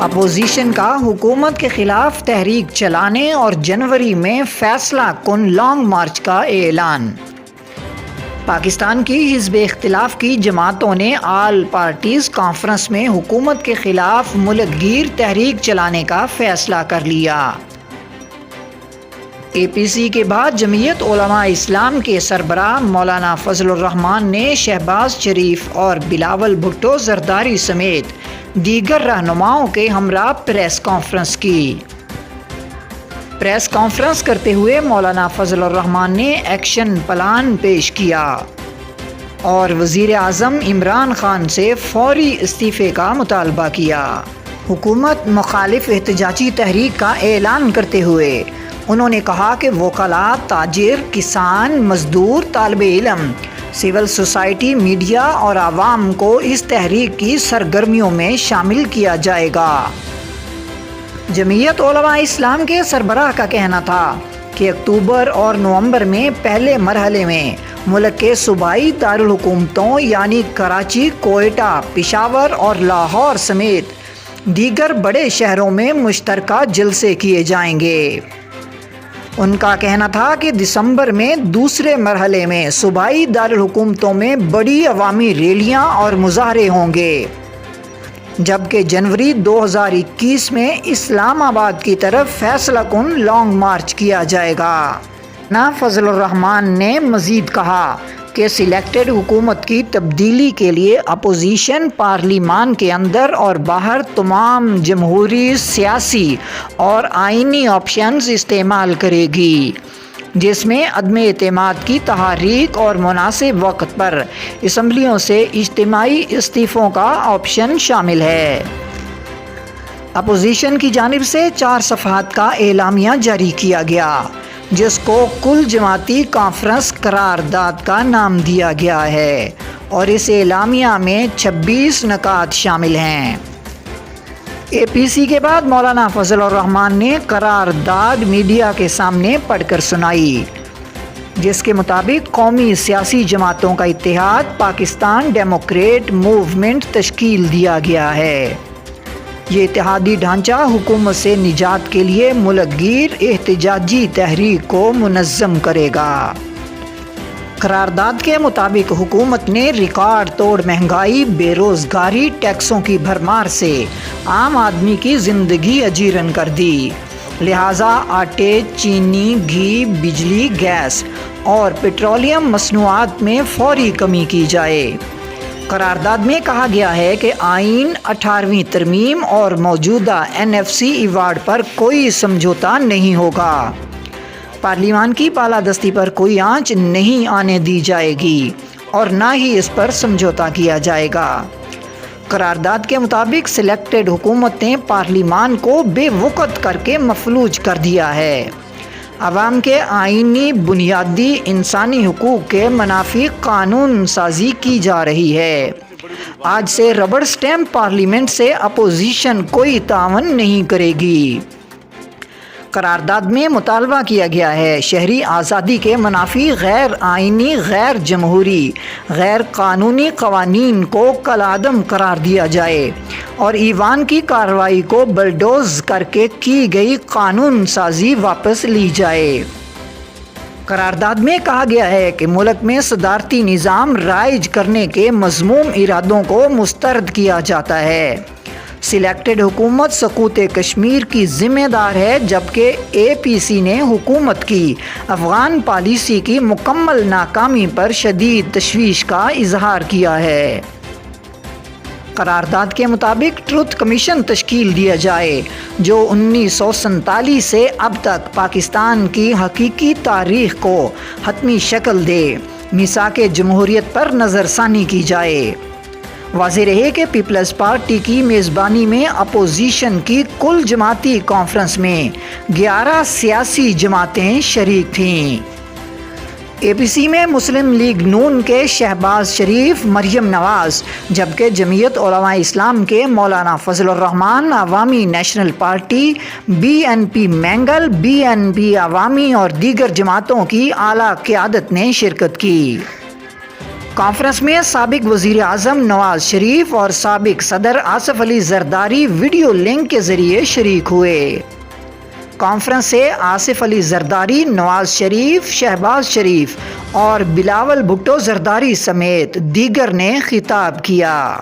Opposition کا حکومت کے خلاف تحریک چلانے اور جنوری میں فیصلہ کن لانگ مارچ کا اعلان۔ پاکستان کی حزب اختلاف کی جماعتوں نے آل پارٹیز کانفرنس میں حکومت کے خلاف ملک گیر تحریک چلانے کا فیصلہ کر لیا۔ اے پی سی کے بعد جمعیت علماء اسلام کے سربراہ مولانا فضل الرحمان نے شہباز شریف اور بلاول بھٹو زرداری سمیت دیگر رہنماؤں کے ہمراہ پریس کانفرنس کی۔ پریس کانفرنس کرتے ہوئے مولانا فضل الرحمان نے ایکشن پلان پیش کیا اور وزیر اعظم عمران خان سے فوری استعفے کا مطالبہ کیا۔ حکومت مخالف احتجاجی تحریک کا اعلان کرتے ہوئے انہوں نے کہا کہ وکلاء، تاجر، کسان، مزدور، طالب علم، سول سوسائٹی، میڈیا اور عوام کو اس تحریک کی سرگرمیوں میں شامل کیا جائے گا۔ جمعیت علماء اسلام کے سربراہ کا کہنا تھا کہ اکتوبر اور نومبر میں پہلے مرحلے میں ملک کے صوبائی دارالحکومتوں یعنی کراچی، کوئٹہ، پشاور اور لاہور سمیت دیگر بڑے شہروں میں مشترکہ جلسے کیے جائیں گے۔ ان کا کہنا تھا کہ دسمبر میں دوسرے مرحلے میں صوبائی دارالحکومتوں میں بڑی عوامی ریلیاں اور مظاہرے ہوں گے، جبکہ جنوری 2021 میں اسلام آباد کی طرف فیصلہ کن لانگ مارچ کیا جائے گا۔ فضل الرحمان نے مزید کہا کہ سلیکٹڈ حکومت کی تبدیلی کے لیے اپوزیشن پارلیمان کے اندر اور باہر تمام جمہوری، سیاسی اور آئینی آپشنز استعمال کرے گی، جس میں عدم اعتماد کی تحریک اور مناسب وقت پر اسمبلیوں سے اجتماعی استعفوں کا آپشن شامل ہے۔ اپوزیشن کی جانب سے 4 صفحات کا اعلامیہ جاری کیا گیا، جس کو کل جماعتی کانفرنس قرارداد کا نام دیا گیا ہے، اور اس اعلامیہ میں 26 نکات شامل ہیں۔ اے پی سی کے بعد مولانا فضل الرحمان نے قرارداد میڈیا کے سامنے پڑھ کر سنائی، جس کے مطابق قومی سیاسی جماعتوں کا اتحاد پاکستان ڈیموکریٹ موومنٹ تشکیل دیا گیا ہے۔ یہ اتحادی ڈھانچہ حکومت سے نجات کے لیے ملک گیر احتجاجی تحریک کو منظم کرے گا۔ قرارداد کے مطابق حکومت نے ریکارڈ توڑ مہنگائی، بے روزگاری، ٹیکسوں کی بھرمار سے عام آدمی کی زندگی اجیرن کر دی، لہٰذا آٹے، چینی، گھی، بجلی، گیس اور پیٹرولیم مصنوعات میں فوری کمی کی جائے۔ قرارداد میں کہا گیا ہے کہ آئین، 18ویں ترمیم اور موجودہ NFC ایوارڈ پر کوئی سمجھوتہ نہیں ہوگا۔ پارلیمان کی بالادستی پر کوئی آنچ نہیں آنے دی جائے گی اور نہ ہی اس پر سمجھوتہ کیا جائے گا۔ قرارداد کے مطابق سلیکٹڈ حکومت نے پارلیمان کو بے وقت کر کے مفلوج کر دیا ہے۔ عوام کے آئینی بنیادی انسانی حقوق کے منافی قانون سازی کی جا رہی ہے۔ آج سے ربڑ سٹیمپ پارلیمنٹ سے اپوزیشن کوئی تعاون نہیں کرے گی۔ قرارداد میں مطالبہ کیا گیا ہے شہری آزادی کے منافی غیر آئینی، غیر جمہوری، غیر قانونی قوانین کو کالعدم قرار دیا جائے اور ایوان کی کارروائی کو بلڈوز کر کے کی گئی قانون سازی واپس لی جائے۔ قرارداد میں کہا گیا ہے کہ ملک میں صدارتی نظام رائج کرنے کے مذموم ارادوں کو مسترد کیا جاتا ہے۔ سلیکٹڈ حکومت سقوط کشمیر کی ذمہ دار ہے، جبکہ اے پی سی نے حکومت کی افغان پالیسی کی مکمل ناکامی پر شدید تشویش کا اظہار کیا ہے۔ قرارداد کے مطابق ٹروتھ کمیشن تشکیل دیا جائے، جو 1947 سے اب تک پاکستان کی حقیقی تاریخ کو حتمی شکل دے۔ میثاق جمہوریت پر نظر ثانی کی جائے۔ واضح رہے کہ پیپلز پارٹی کی میزبانی میں اپوزیشن کی کل جماعتی کانفرنس میں 11 سیاسی جماعتیں شریک تھیں۔ اے پی سی میں مسلم لیگ نون کے شہباز شریف، مریم نواز، جبکہ جمعیت علماء اسلام کے مولانا فضل الرحمان، عوامی national party, BNP Mengal, BNP عوامی اور دیگر جماعتوں کی اعلیٰ قیادت نے شرکت کی۔ کانفرنس میں سابق وزیر اعظم نواز شریف اور سابق صدر آصف علی زرداری ویڈیو لنک کے ذریعے شریک ہوئے۔ کانفرنس سے آصف علی زرداری، نواز شریف، شہباز شریف اور بلاول بھٹو زرداری سمیت دیگر نے خطاب کیا۔